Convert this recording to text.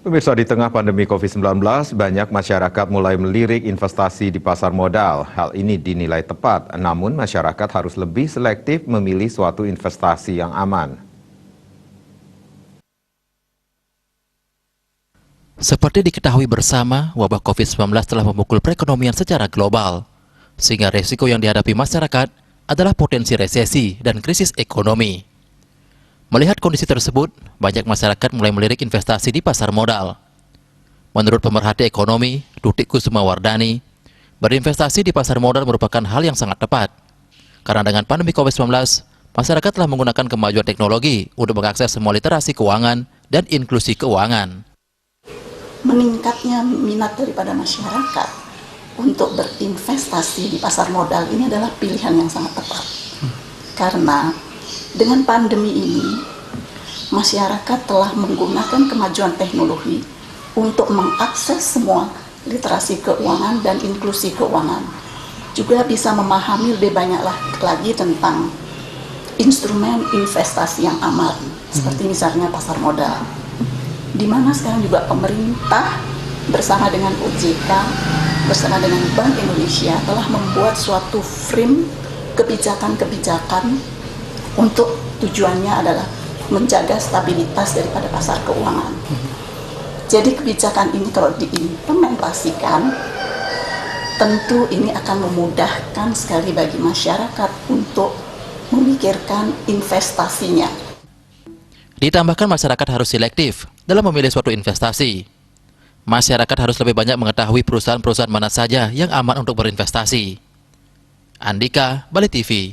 Pemirsa, di tengah pandemi COVID-19, banyak masyarakat mulai melirik investasi di pasar modal. Hal ini dinilai tepat, namun masyarakat harus lebih selektif memilih suatu investasi yang aman. Seperti diketahui bersama, wabah COVID-19 telah memukul perekonomian secara global, sehingga resiko yang dihadapi masyarakat adalah potensi resesi dan krisis ekonomi. Melihat kondisi tersebut, banyak masyarakat mulai melirik investasi di pasar modal. Menurut pemerhati ekonomi, Tutik Kusumawardani, berinvestasi di pasar modal merupakan hal yang sangat tepat. Karena dengan pandemi COVID-19, masyarakat telah menggunakan kemajuan teknologi untuk mengakses semua literasi keuangan dan inklusi keuangan. Meningkatnya minat daripada masyarakat untuk berinvestasi di pasar modal ini adalah pilihan yang sangat tepat. Karena dengan pandemi ini, masyarakat telah menggunakan kemajuan teknologi untuk mengakses semua literasi keuangan dan inklusi keuangan. Juga bisa memahami lebih banyak lagi tentang instrumen investasi yang aman, seperti misalnya pasar modal. Di mana sekarang juga pemerintah bersama dengan OJK, bersama dengan Bank Indonesia telah membuat suatu frame kebijakan-kebijakan untuk tujuannya adalah menjaga stabilitas daripada pasar keuangan. Jadi kebijakan ini kalau diimplementasikan, tentu ini akan memudahkan sekali bagi masyarakat untuk memikirkan investasinya. Ditambahkan masyarakat harus selektif dalam memilih suatu investasi. Masyarakat harus lebih banyak mengetahui perusahaan-perusahaan mana saja yang aman untuk berinvestasi. Andika, Bali TV.